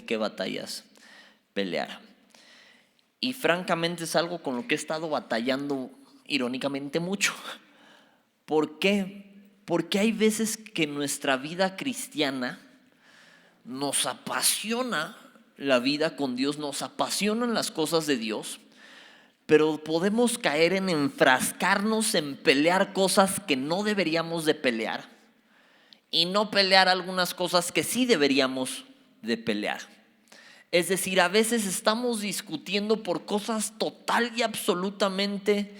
y qué batallas pelear. Y francamente es algo con lo que he estado batallando irónicamente mucho. ¿Por qué? Porque hay veces que en nuestra vida cristiana nos apasiona la vida con Dios, nos apasionan las cosas de Dios, pero podemos caer en enfrascarnos en pelear cosas que no deberíamos de pelear y no pelear algunas cosas que sí deberíamos de pelear. Es decir, a veces estamos discutiendo por cosas total y absolutamente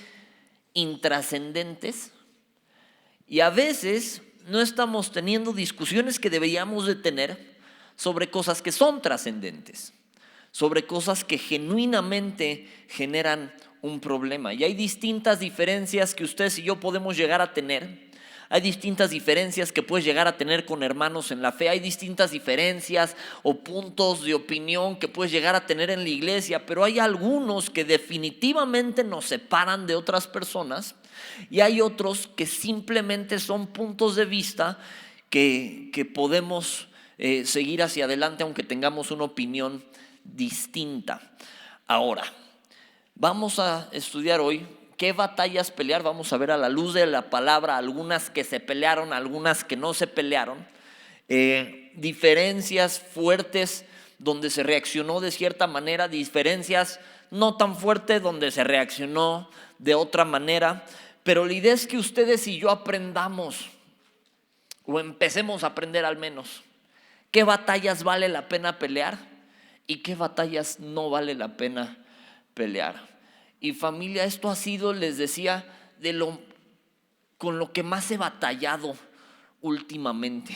intrascendentes, y a veces no estamos teniendo discusiones que deberíamos de tener sobre cosas que son trascendentes, sobre cosas que genuinamente generan un problema. Y hay distintas diferencias que ustedes y yo podemos llegar a tener. Hay distintas diferencias que puedes llegar a tener con hermanos en la fe. Hay distintas diferencias o puntos de opinión que puedes llegar a tener en la iglesia. Pero hay algunos que definitivamente nos separan de otras personas. Y hay otros que simplemente son puntos de vista que podemos seguir hacia adelante aunque tengamos una opinión distinta. Ahora, vamos a estudiar hoy qué batallas pelear. Vamos a ver a la luz de la palabra algunas que se pelearon, algunas que no se pelearon, diferencias fuertes donde se reaccionó de cierta manera, diferencias no tan fuertes donde se reaccionó de otra manera. Pero la idea es que ustedes y yo aprendamos, o empecemos a aprender al menos, qué batallas vale la pena pelear y qué batallas no vale la pena pelear. Y familia, esto ha sido, les decía, con lo que más he batallado últimamente,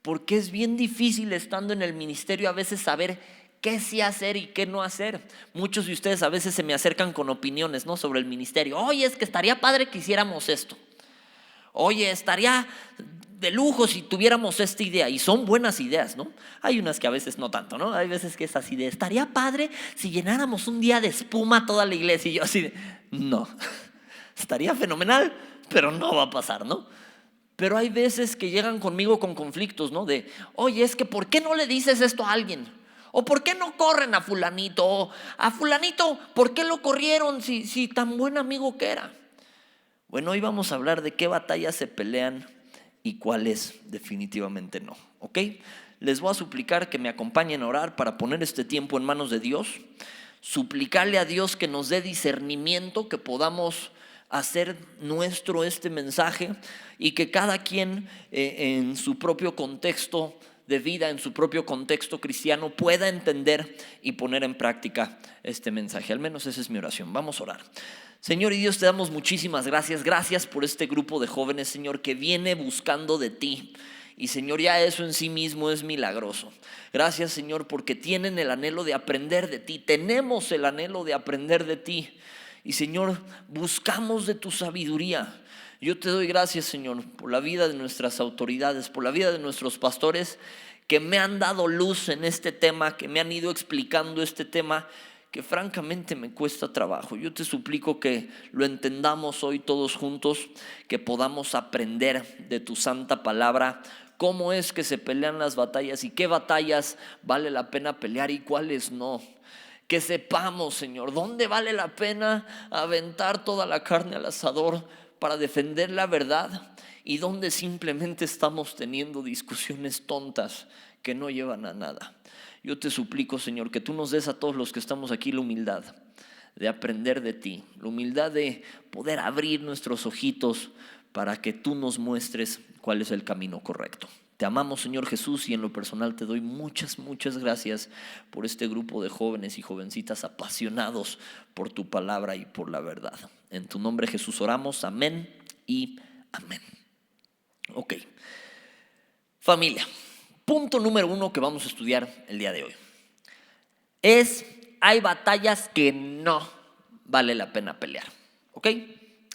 porque es bien difícil estando en el ministerio a veces saber qué sí hacer y qué no hacer. Muchos de ustedes a veces se me acercan con opiniones, ¿no?, sobre el ministerio. Oye, es que estaría padre que hiciéramos esto. Oye, estaría de lujo si tuviéramos esta idea. Y son buenas ideas, ¿no? Hay unas que a veces no tanto, ¿no? Hay veces que es así de, estaría padre si llenáramos un día de espuma toda la iglesia. Y yo así de, no, estaría fenomenal, pero no va a pasar, ¿no? Pero hay veces que llegan conmigo con conflictos, ¿no? De, oye, es que ¿por qué no le dices esto a alguien? ¿O por qué no corren a fulanito? O a fulanito, ¿por qué lo corrieron si tan buen amigo que era? Bueno, hoy vamos a hablar de qué batallas se pelean y cuáles definitivamente no, ¿ok? Les voy a suplicar que me acompañen a orar para poner este tiempo en manos de Dios, suplicarle a Dios que nos dé discernimiento, que podamos hacer nuestro este mensaje y que cada quien en su propio contexto de vida, en su propio contexto cristiano, pueda entender y poner en práctica este mensaje. Al menos esa es mi oración. Vamos a orar. Señor y Dios, te damos muchísimas gracias. Gracias por este grupo de jóvenes, Señor, que viene buscando de ti. Y Señor, ya eso en sí mismo es milagroso. Gracias, Señor, porque tienen el anhelo de aprender de ti. Tenemos el anhelo de aprender de ti. Y Señor, buscamos de tu sabiduría. Yo te doy gracias, Señor, por la vida de nuestras autoridades, por la vida de nuestros pastores que me han dado luz en este tema, que me han ido explicando este tema que francamente me cuesta trabajo. Yo te suplico que lo entendamos hoy todos juntos, que podamos aprender de tu santa palabra cómo es que se pelean las batallas y qué batallas vale la pena pelear y cuáles no. Que sepamos, Señor, dónde vale la pena aventar toda la carne al asador para defender la verdad y dónde simplemente estamos teniendo discusiones tontas que no llevan a nada. Yo te suplico, Señor, que tú nos des a todos los que estamos aquí la humildad de aprender de ti, la humildad de poder abrir nuestros ojitos para que tú nos muestres cuál es el camino correcto. Te amamos, Señor Jesús, y en lo personal te doy muchas gracias por este grupo de jóvenes y jovencitas apasionados por tu palabra y por la verdad. En tu nombre, Jesús, oramos. Amén y amén. Ok, familia, punto número 1 que vamos a estudiar el día de hoy hay batallas que no vale la pena pelear, ¿ok?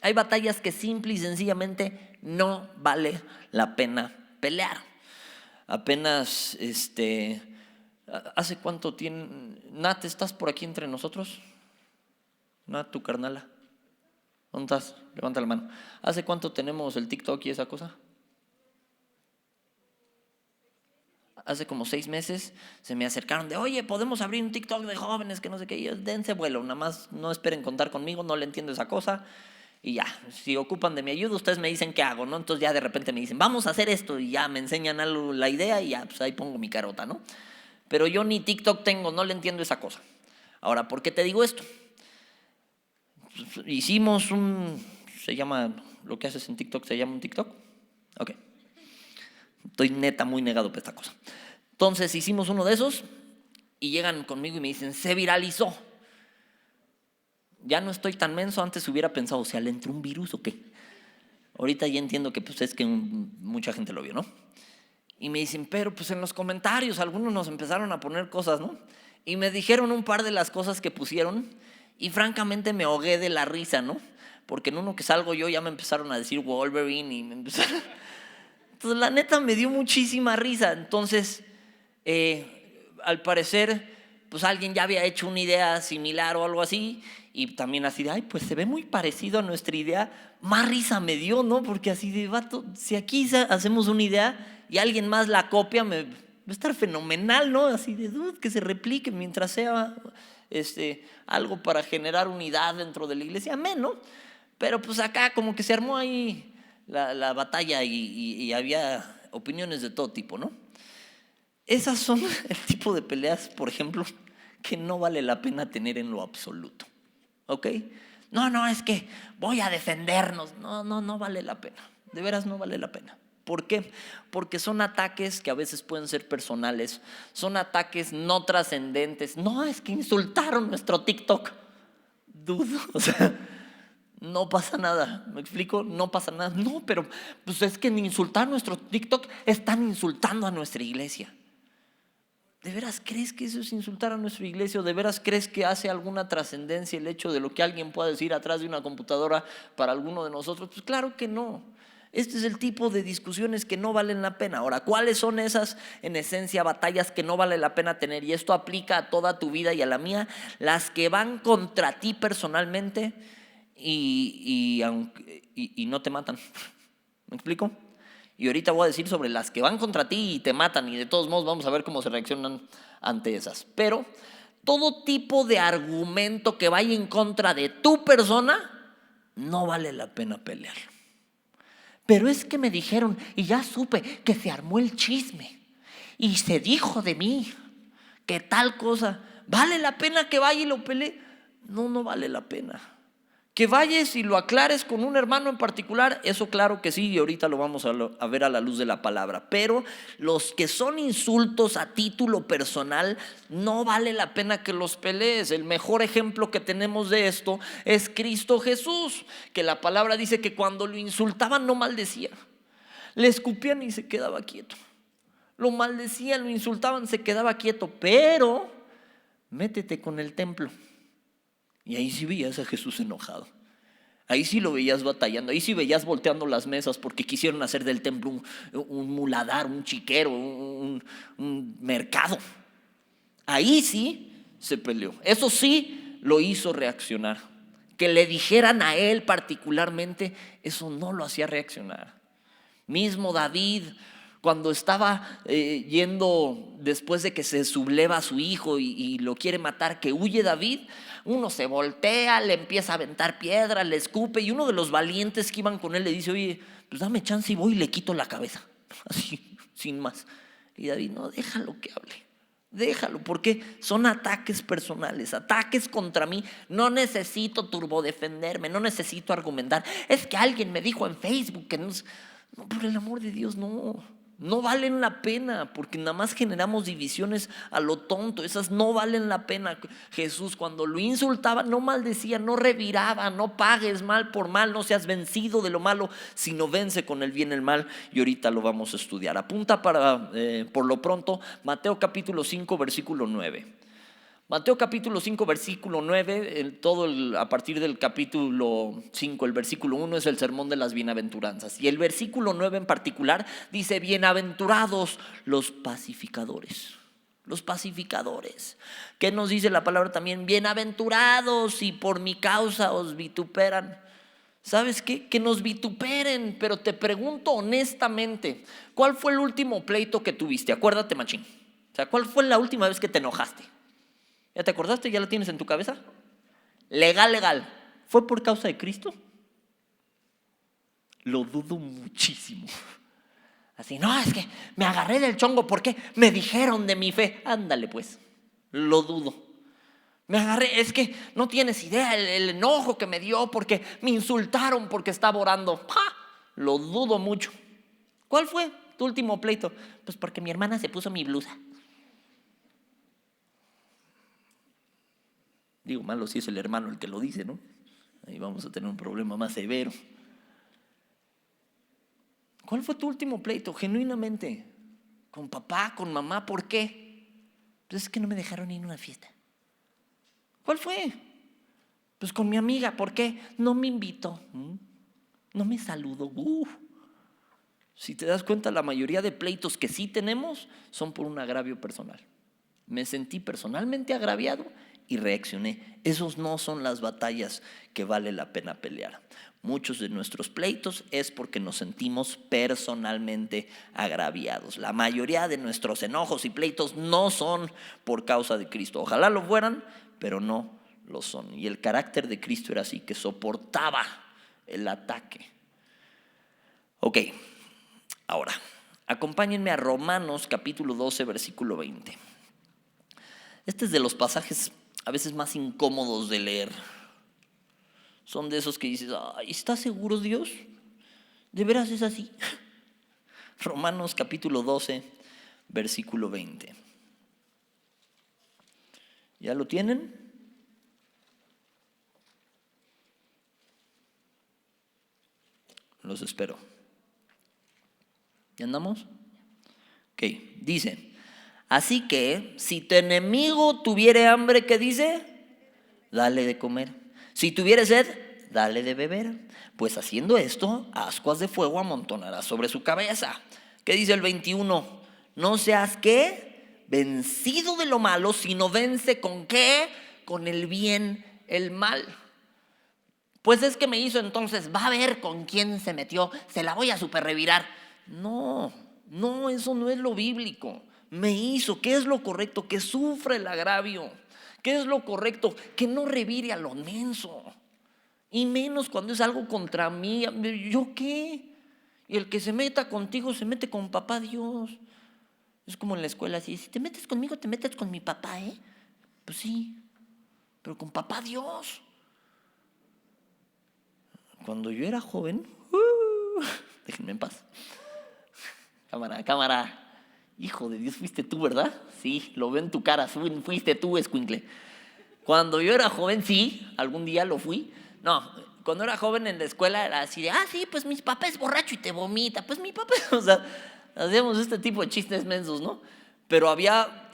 Hay batallas que simple y sencillamente no vale la pena pelear. Apenas, ¿hace cuánto tiene? Nat, ¿estás por aquí entre nosotros? Nat, tu carnala. ¿Dónde estás? Levanta la mano. ¿Hace cuánto tenemos el TikTok y esa cosa? hace como 6 meses, se me acercaron de, oye, podemos abrir un TikTok de jóvenes, que no sé qué. Y yo, dense vuelo, nada más no esperen contar conmigo, no le entiendo esa cosa. Y ya, si ocupan de mi ayuda, ustedes me dicen qué hago, ¿no? Entonces ya de repente me dicen, vamos a hacer esto, y ya me enseñan algo, la idea, y ya, pues ahí pongo mi carota, ¿no? Pero yo ni TikTok tengo, no le entiendo esa cosa. Ahora, ¿por qué te digo esto? Hicimos se llama, lo que haces en TikTok, ¿se llama un TikTok? Ok. Estoy neta muy negado por esta cosa. Entonces hicimos uno de esos y llegan conmigo y me dicen, se viralizó. Ya no estoy tan menso, antes hubiera pensado, o sea, ¿le entró un virus o qué? Ahorita ya entiendo que pues es que mucha gente lo vio, ¿no? Y me dicen, pero pues en los comentarios algunos nos empezaron a poner cosas, ¿no? Y me dijeron un par de las cosas que pusieron y francamente me ahogué de la risa, ¿no? Porque en uno que salgo yo ya me empezaron a decir Wolverine y me empezaron... Entonces la neta me dio muchísima risa. Entonces, al parecer, pues alguien ya había hecho una idea similar o algo así y también así de, ay, pues se ve muy parecido a nuestra idea. Más risa me dio, ¿no? Porque así de, vato, si aquí hacemos una idea y alguien más la copia, va a estar fenomenal, ¿no? Así de, dude, que se replique mientras sea algo para generar unidad dentro de la iglesia, amén, ¿no? Pero pues acá como que se armó ahí la batalla y había opiniones de todo tipo, ¿no? Esas son el tipo de peleas, por ejemplo, que no vale la pena tener en lo absoluto, ¿ok? No, es que voy a defendernos. No vale la pena. De veras no vale la pena. ¿Por qué? Porque son ataques que a veces pueden ser personales, son ataques no trascendentes. No, es que insultaron nuestro TikTok. Dudo, o sea, no pasa nada. ¿Me explico? No pasa nada. No, pero pues es que en insultar nuestro TikTok están insultando a nuestra iglesia. ¿De veras crees que eso es insultar a nuestra iglesia? ¿O de veras crees que hace alguna trascendencia el hecho de lo que alguien pueda decir atrás de una computadora para alguno de nosotros? Pues claro que no. Este es el tipo de discusiones que no valen la pena. Ahora, ¿cuáles son esas, en esencia, batallas que no vale la pena tener? Y esto aplica a toda tu vida y a la mía. Las que van contra ti personalmente y no te matan. ¿Me explico? Y ahorita voy a decir sobre las que van contra ti y te matan, y de todos modos vamos a ver cómo se reaccionan ante esas. Pero todo tipo de argumento que vaya en contra de tu persona no vale la pena pelear. Pero es que me dijeron y ya supe que se armó el chisme y se dijo de mí que tal cosa. ¿Vale la pena que vaya y lo pelee? No vale la pena. Que vayas y lo aclares con un hermano en particular, eso claro que sí, y ahorita lo vamos a ver a la luz de la palabra. Pero los que son insultos a título personal, no vale la pena que los pelees. El mejor ejemplo que tenemos de esto es Cristo Jesús, que la palabra dice que cuando lo insultaban no maldecía. Le escupían y se quedaba quieto. Lo maldecían, lo insultaban, se quedaba quieto. Pero métete con el templo. Y ahí sí veías a Jesús enojado. Ahí sí lo veías batallando. Ahí sí veías volteando las mesas porque quisieron hacer del templo un muladar, un chiquero, un mercado. Ahí sí se peleó. Eso sí lo hizo reaccionar. Que le dijeran a él particularmente, eso no lo hacía reaccionar. Mismo David, cuando estaba yendo después de que se subleva a su hijo y lo quiere matar, que huye David, uno se voltea, le empieza a aventar piedras, le escupe, y uno de los valientes que iban con él le dice, oye, pues dame chance y voy y le quito la cabeza, así, sin más. Y David, no, déjalo que hable, déjalo, porque son ataques personales, ataques contra mí. No necesito turbodefenderme, no necesito argumentar. Es que alguien me dijo en Facebook que no, por el amor de Dios, no valen la pena, porque nada más generamos divisiones a lo tonto. Esas no valen la pena. Jesús, cuando lo insultaba, no maldecía, no reviraba, no pagues mal por mal, no seas vencido de lo malo, sino vence con el bien el mal. Y ahorita lo vamos a estudiar. Apunta por lo pronto Mateo capítulo 5 versículo 9. Mateo capítulo 5 versículo 9, a partir del capítulo 5, el versículo 1 es el sermón de las bienaventuranzas. Y el versículo 9 en particular dice, bienaventurados los pacificadores. Los pacificadores. ¿Qué nos dice la palabra también? Bienaventurados si por mi causa os vituperan. ¿Sabes qué? Que nos vituperen, pero te pregunto honestamente, ¿cuál fue el último pleito que tuviste? Acuérdate, machín. O sea, ¿cuál fue la última vez que te enojaste? ¿Ya te acordaste? ¿Ya lo tienes en tu cabeza? Legal. ¿Fue por causa de Cristo? Lo dudo muchísimo. Así, no, es que me agarré del chongo porque me dijeron de mi fe. Ándale pues, lo dudo. Me agarré, es que no tienes idea el enojo que me dio porque me insultaron porque estaba orando. ¡Ja! Lo dudo mucho. ¿Cuál fue tu último pleito? Pues porque mi hermana se puso mi blusa. Digo, malo si es el hermano el que lo dice, ¿no? Ahí vamos a tener un problema más severo. ¿Cuál fue tu último pleito? Genuinamente. ¿Con papá, con mamá? ¿Por qué? Pues es que no me dejaron ir a una fiesta. ¿Cuál fue? Pues con mi amiga. ¿Por qué? No me invitó. No me saludó. Si te das cuenta, la mayoría de pleitos que sí tenemos son por un agravio personal. Me sentí personalmente agraviado y reaccioné. Esos no son las batallas que vale la pena pelear. Muchos de nuestros pleitos es porque nos sentimos personalmente agraviados. La mayoría de nuestros enojos y pleitos no son por causa de Cristo. Ojalá lo fueran, pero no lo son. Y el carácter de Cristo era así, que soportaba el ataque. Ok, ahora, acompáñenme a Romanos capítulo 12, versículo 20. Este es de los pasajes a veces más incómodos de leer. Son de esos que dices, ay, ¿estás seguro, Dios? ¿De veras es así? Romanos capítulo 12, versículo 20. ¿Ya lo tienen? Los espero. ¿Ya andamos? Ok, dice, así que si tu enemigo tuviere hambre, ¿qué dice? Dale de comer. Si tuviere sed, dale de beber. Pues haciendo esto, ascuas de fuego amontonarás sobre su cabeza. ¿Qué dice el 21? No seas, ¿qué? Vencido de lo malo, sino vence ¿con qué? Con el bien, el mal. Pues es que me hizo, entonces va a ver con quién se metió, se la voy a super revirar. No, eso no es lo bíblico. Me hizo, ¿qué es lo correcto? Que sufra el agravio. ¿Qué es lo correcto? Que no revire a lo menso. Y menos cuando es algo contra mí. ¿Yo qué? Y el que se meta contigo se mete con papá Dios. Es como en la escuela así, si te metes conmigo, te metes con mi papá, ¿eh? Pues sí, pero con papá Dios. Cuando yo era joven, déjenme en paz. Cámara. Hijo de Dios, fuiste tú, ¿verdad? Sí, lo veo en tu cara, fuiste tú, escuincle. Cuando yo era joven, sí, algún día lo fui. No, cuando era joven en la escuela era así de, sí, pues mi papá es borracho y te vomita. Pues mi papá, o sea, hacíamos este tipo de chistes mensos, ¿no? Pero había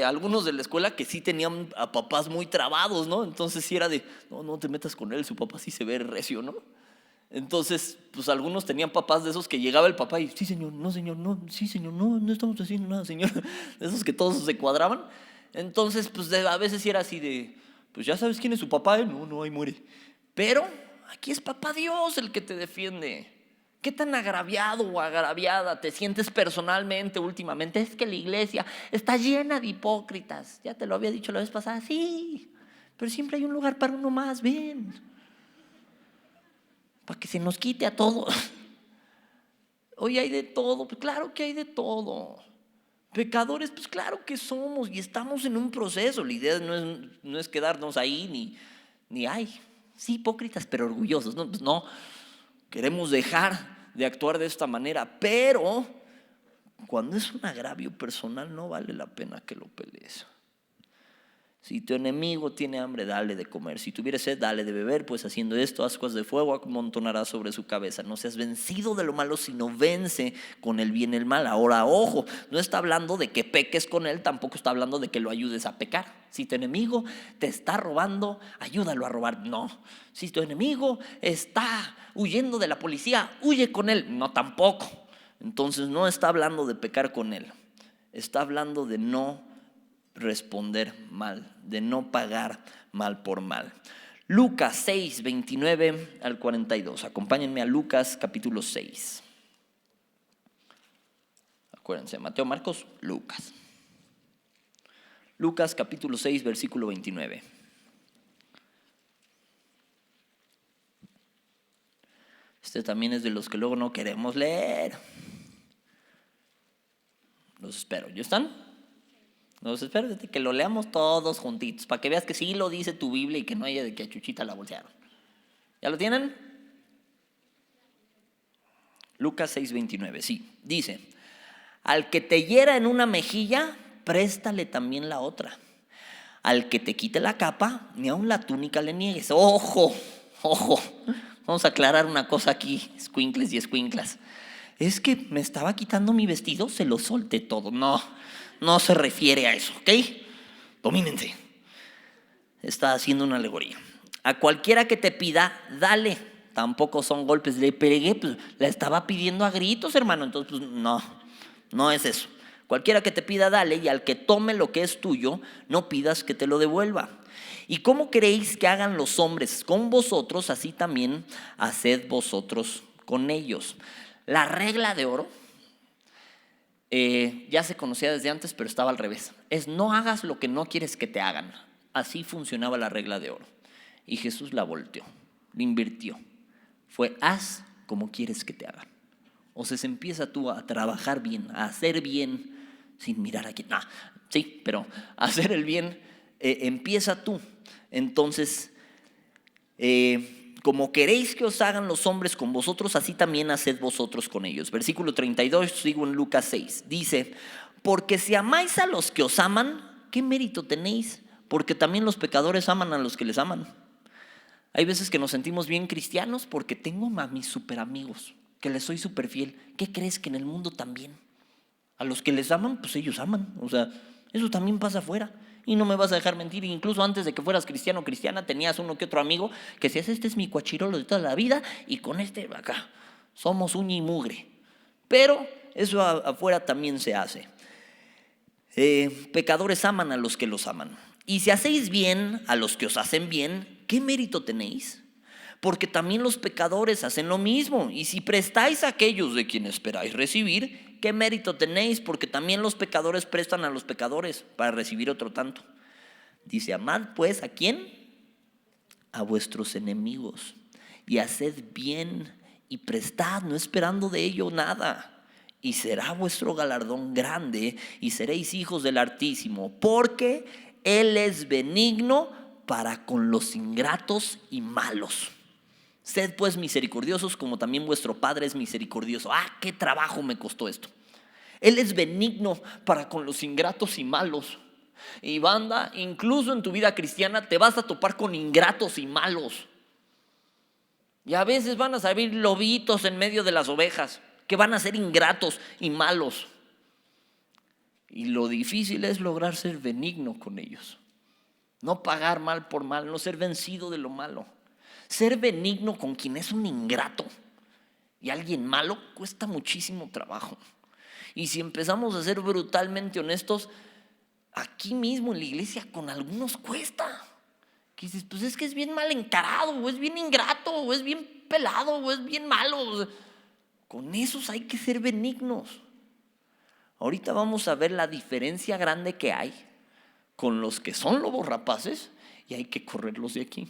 algunos de la escuela que sí tenían a papás muy trabados, ¿no? Entonces sí era de, no te metas con él, su papá sí se ve recio, ¿no? Entonces, pues algunos tenían papás de esos que llegaba el papá y, sí señor, no, sí señor, no estamos haciendo nada, señor. De esos que todos se cuadraban. Entonces, pues a veces sí era así de, pues ya sabes quién es su papá, ¿eh? No, ahí muere. Pero aquí es papá Dios el que te defiende. ¿Qué tan agraviado o agraviada te sientes personalmente últimamente? Es que la iglesia está llena de hipócritas. Ya te lo había dicho la vez pasada, sí, pero siempre hay un lugar para uno más, ven. Para que se nos quite a todos. Hoy hay de todo, pues claro que hay de todo. Pecadores, pues claro que somos y estamos en un proceso. La idea no es quedarnos ahí ni ay, sí, hipócritas pero orgullosos. No, pues no, queremos dejar de actuar de esta manera, pero cuando es un agravio personal no vale la pena que lo pelees. Si tu enemigo tiene hambre, dale de comer. Si tuviere sed, dale de beber, pues haciendo esto, ascuas de fuego amontonarás sobre su cabeza. No seas vencido de lo malo, sino vence con el bien el mal. Ahora, ojo, no está hablando de que peques con él, tampoco está hablando de que lo ayudes a pecar. Si tu enemigo te está robando, ayúdalo a robar. No. Si tu enemigo está huyendo de la policía, huye con él. No, tampoco. Entonces no está hablando de pecar con él. Está hablando de no responder mal, de no pagar mal por mal. Lucas 6, 29 al 42. Acompáñenme a Lucas capítulo 6. Acuérdense, Mateo, Marcos, Lucas. Lucas capítulo 6, versículo 29. Este también es de los que luego no queremos leer. Los espero. ¿Ya están? Los espero desde que lo leamos todos juntitos, para que veas que sí lo dice tu Biblia y que no haya de que a Chuchita la bolsearon. ¿Ya lo tienen? Lucas 6:29, sí. Dice: al que te hiera en una mejilla, préstale también la otra. Al que te quite la capa, ni aun la túnica le niegues. ¡Ojo! ¡Ojo! Vamos a aclarar una cosa aquí, escuincles y escuinclas. Es que me estaba quitando mi vestido, se lo solté todo. No se refiere a eso, ¿ok? Domínense. Está haciendo una alegoría. A cualquiera que te pida, dale. Tampoco son golpes. Le pegué, pues la estaba pidiendo a gritos, hermano. Entonces, pues no es eso. Cualquiera que te pida, dale. Y al que tome lo que es tuyo, no pidas que te lo devuelva. ¿Y cómo queréis que hagan los hombres con vosotros? Así también haced vosotros con ellos. La regla de oro ya se conocía desde antes, pero estaba al revés. Es: no hagas lo que no quieres que te hagan. Así funcionaba la regla de oro. Y Jesús la volteó, la invirtió. Fue: haz como quieres que te hagan. O sea, se empieza tú a trabajar bien, a hacer bien, sin mirar a quién. Sí, pero hacer el bien empieza tú. Entonces, como queréis que os hagan los hombres con vosotros, así también haced vosotros con ellos. Versículo 32, sigo en Lucas 6. Dice: porque si amáis a los que os aman, ¿qué mérito tenéis? Porque también los pecadores aman a los que les aman. Hay veces que nos sentimos bien cristianos porque tengo a mis super amigos, que les soy súper fiel. ¿Qué crees? Que en el mundo también a los que les aman, pues ellos aman. O sea, eso también pasa afuera. Y no me vas a dejar mentir, incluso antes de que fueras cristiano o cristiana, tenías uno que otro amigo que decías: este es mi cuachirolo de toda la vida, y con este acá somos uña y mugre. Pero eso afuera también se hace. Pecadores aman a los que los aman. Y si hacéis bien a los que os hacen bien, ¿qué mérito tenéis? Porque también los pecadores hacen lo mismo. Y si prestáis a aquellos de quienes esperáis recibir, ¿qué mérito tenéis? Porque también los pecadores prestan a los pecadores para recibir otro tanto. Dice: amad pues, ¿a quién? A vuestros enemigos, y haced bien y prestad, no esperando de ello nada. Y será vuestro galardón grande, y seréis hijos del Altísimo, porque Él es benigno para con los ingratos y malos. Sed pues misericordiosos, como también vuestro Padre es misericordioso. ¡Qué trabajo me costó esto! Él es benigno para con los ingratos y malos. Y banda, incluso en tu vida cristiana te vas a topar con ingratos y malos. Y a veces van a salir lobitos en medio de las ovejas, que van a ser ingratos y malos. Y lo difícil es lograr ser benigno con ellos. No pagar mal por mal, no ser vencido de lo malo. Ser benigno con quien es un ingrato y alguien malo cuesta muchísimo trabajo. Y si empezamos a ser brutalmente honestos, aquí mismo en la iglesia con algunos cuesta. Que dices: pues es que es bien mal encarado, o es bien ingrato, o es bien pelado, o es bien malo. Con esos hay que ser benignos. Ahorita vamos a ver la diferencia grande que hay con los que son lobos rapaces y hay que correrlos de aquí.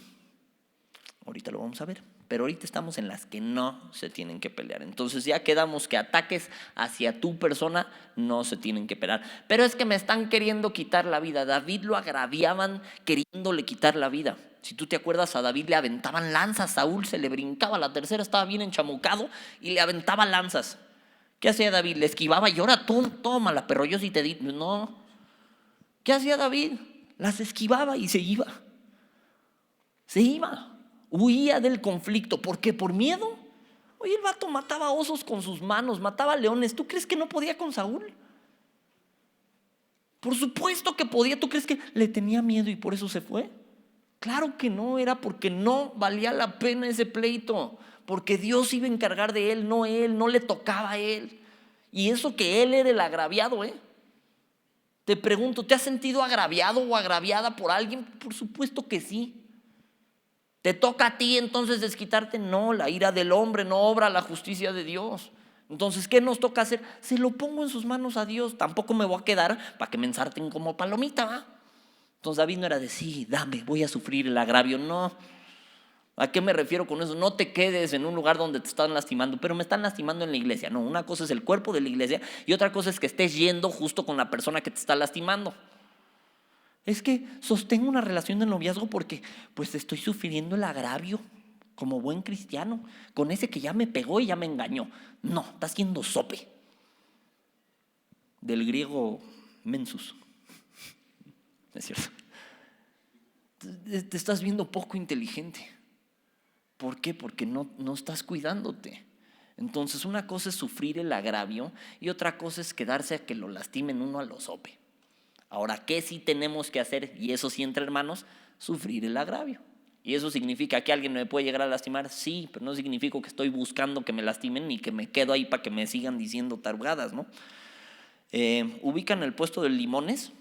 Ahorita lo vamos a ver, pero ahorita estamos en las que no se tienen que pelear. Entonces ya quedamos que ataques hacia tu persona no se tienen que pelear. Pero es que me están queriendo quitar la vida. David lo agraviaban queriéndole quitar la vida. Si tú te acuerdas, a David le aventaban lanzas, Saúl se le brincaba, la tercera estaba bien enchamucado y le aventaba lanzas. ¿Qué hacía David? Le esquivaba y ahora tú, tómala, perro, yo sí te di. No. ¿Qué hacía David? Las esquivaba y se iba. Se iba. Huía del conflicto. ¿Por qué? ¿Por miedo? Oye, el vato mataba osos con sus manos, mataba leones. ¿Tú crees que no podía con Saúl? Por supuesto que podía. ¿Tú crees que le tenía miedo y por eso se fue? Claro que no, era porque no valía la pena ese pleito. Porque Dios iba a encargar de él, no le tocaba a él. Y eso que él era el agraviado, Te pregunto, ¿te has sentido agraviado o agraviada por alguien? Por supuesto que sí. ¿Te toca a ti entonces desquitarte? No, la ira del hombre no obra la justicia de Dios. Entonces, ¿qué nos toca hacer? Se lo pongo en sus manos a Dios. Tampoco me voy a quedar para que me ensarten como palomita, ¿va? Entonces David no era de sí, dame, voy a sufrir el agravio. No. ¿A qué me refiero con eso? No te quedes en un lugar donde te están lastimando, pero me están lastimando en la iglesia. No, una cosa es el cuerpo de la iglesia y otra cosa es que estés yendo justo con la persona que te está lastimando. Es que sostengo una relación de noviazgo porque pues estoy sufriendo el agravio como buen cristiano, con ese que ya me pegó y ya me engañó. No, está haciendo sope. Del griego mensus. Es cierto. Te estás viendo poco inteligente. ¿Por qué? Porque no estás cuidándote. Entonces una cosa es sufrir el agravio y otra cosa es quedarse a que lo lastimen uno a lo sope. Ahora, ¿qué sí tenemos que hacer? Y eso sí, entre hermanos, sufrir el agravio. ¿Y eso significa que alguien me puede llegar a lastimar? Sí, pero no significa que estoy buscando que me lastimen ni que me quedo ahí para que me sigan diciendo tarugadas, ¿no? ¿Ubican el puesto de limones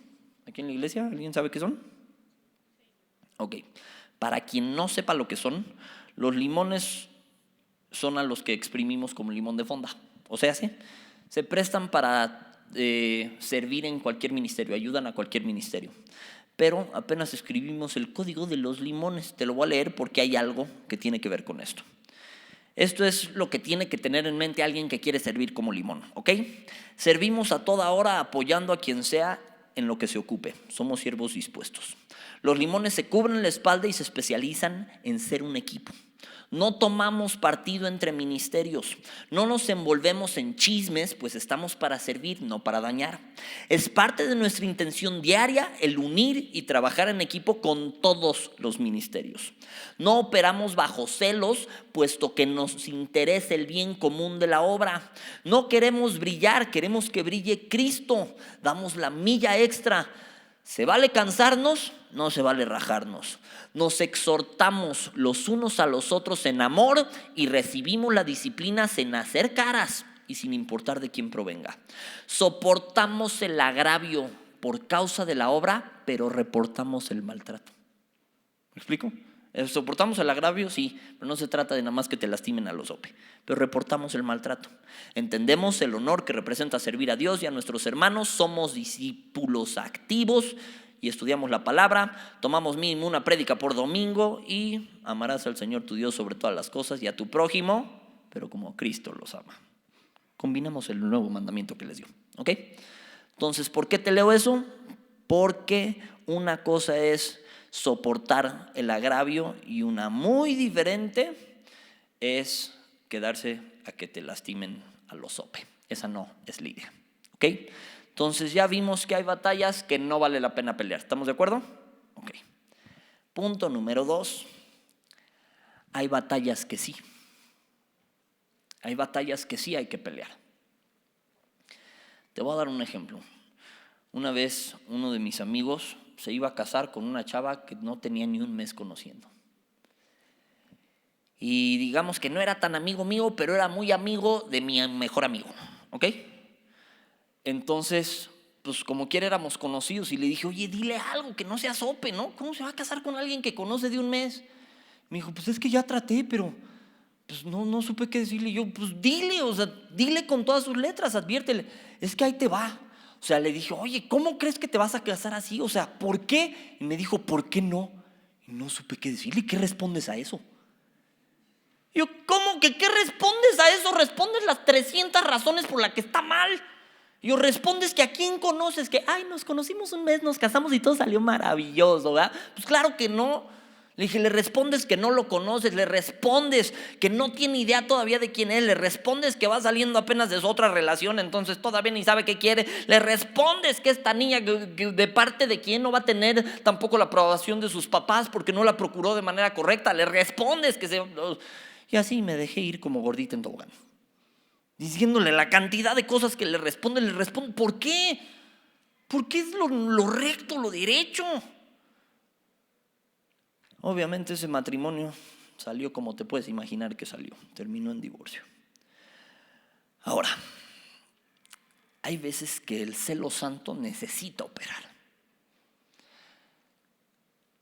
aquí en la iglesia? ¿Alguien sabe qué son? Ok. Para quien no sepa lo que son, los limones son a los que exprimimos como limón de fonda. O sea, se prestan para servir en cualquier ministerio, ayudan a cualquier ministerio. Pero apenas escribimos el código de los limones. Te lo voy a leer porque hay algo que tiene que ver con esto. Esto es lo que tiene que tener en mente alguien que quiere servir como limón, ¿ok? Servimos a toda hora apoyando a quien sea en lo que se ocupe. Somos siervos dispuestos. Los limones se cubren la espalda y se especializan en ser un equipo. No tomamos partido entre ministerios, no nos envolvemos en chismes, pues estamos para servir, no para dañar. Es parte de nuestra intención diaria el unir y trabajar en equipo con todos los ministerios. No operamos bajo celos, puesto que nos interesa el bien común de la obra. No queremos brillar, queremos que brille Cristo. Damos la milla extra. ¿Se vale cansarnos? No se vale rajarnos. Nos exhortamos los unos a los otros en amor y recibimos la disciplina sin hacer caras y sin importar de quién provenga. Soportamos el agravio por causa de la obra, pero reportamos el maltrato. ¿Me explico? Soportamos el agravio, sí, pero no se trata de nada más que te lastimen a los sope, pero reportamos el maltrato. Entendemos el honor que representa servir a Dios y a nuestros hermanos, somos discípulos activos y estudiamos la palabra, tomamos mínimo una prédica por domingo y amarás al Señor tu Dios sobre todas las cosas y a tu prójimo, pero como Cristo los ama. Combinamos el nuevo mandamiento que les dio, ¿ok? Entonces, ¿por qué te leo eso? Porque una cosa es soportar el agravio y una muy diferente es quedarse a que te lastimen a lo sope. Esa no es la idea, ¿ok? Entonces ya vimos que hay batallas que no vale la pena pelear. ¿Estamos de acuerdo? Ok. Punto número 2. Hay batallas que sí. Hay batallas que sí hay que pelear. Te voy a dar un ejemplo. Una vez uno de mis amigos se iba a casar con una chava que no tenía ni un mes conociendo. Y digamos que no era tan amigo mío, pero era muy amigo de mi mejor amigo, ¿ok? Entonces, pues como quiera éramos conocidos y le dije, oye, dile algo, que no sea sope, ¿no? ¿Cómo se va a casar con alguien que conoce de un mes? Me dijo, pues es que ya traté, pero pues no supe qué decirle. Y yo, pues dile, o sea, dile con todas sus letras, adviértele, es que ahí te va. O sea, le dije, oye, ¿cómo crees que te vas a casar así? O sea, ¿por qué? Y me dijo, ¿por qué no? Y no supe qué decirle. ¿Qué respondes a eso? Yo, ¿cómo que qué respondes a eso? Respondes las 300 razones por las que está mal. Yo, respondes que a quién conoces, que, ay, nos conocimos un mes, nos casamos y todo salió maravilloso, ¿verdad? Pues claro que no. Le dije, le respondes que no lo conoces, le respondes que no tiene idea todavía de quién es, le respondes que va saliendo apenas de su otra relación, entonces todavía ni sabe qué quiere, le respondes que esta niña que de parte de quién no va a tener tampoco la aprobación de sus papás porque no la procuró de manera correcta, le respondes que se... Y así me dejé ir como gordita en tobogán, diciéndole la cantidad de cosas que le responde. ¿Por qué? Porque es lo recto, lo derecho. Obviamente ese matrimonio salió como te puedes imaginar que salió, terminó en divorcio. Ahora, hay veces que el celo santo necesita operar.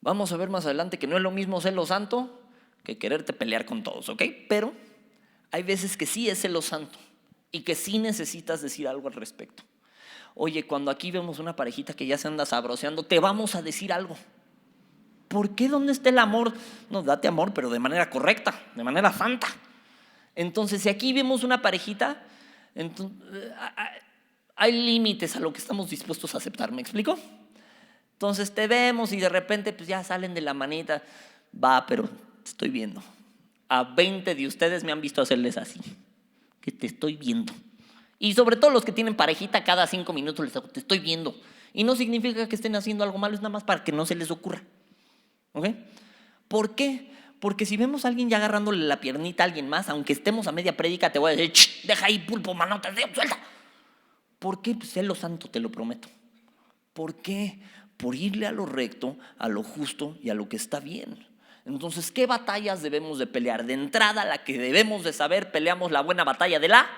Vamos a ver más adelante que no es lo mismo celo santo que quererte pelear con todos, ¿ok? Pero hay veces que sí es celo santo y que sí necesitas decir algo al respecto. Oye, cuando aquí vemos una parejita que ya se anda sabroseando, te vamos a decir algo. ¿Por qué? ¿Dónde está el amor? No, date amor, pero de manera correcta, de manera santa. Entonces, si aquí vemos una parejita, hay límites a lo que estamos dispuestos a aceptar, ¿me explico? Entonces te vemos y de repente pues ya salen de la manita. Va, pero te estoy viendo. A 20 de ustedes me han visto hacerles así, que te estoy viendo. Y sobre todo los que tienen parejita, cada 5 minutos les hago, te estoy viendo. Y no significa que estén haciendo algo malo, es nada más para que no se les ocurra. ¿Ok? ¿Por qué? Porque si vemos a alguien ya agarrándole la piernita a alguien más, aunque estemos a media prédica, te voy a decir, deja ahí, pulpo, manota, suelta. ¿Por qué? Pues celo santo, te lo prometo. ¿Por qué? Por irle a lo recto, a lo justo y a lo que está bien. Entonces, ¿qué batallas debemos de pelear? De entrada, la que debemos de saber, peleamos la buena batalla de la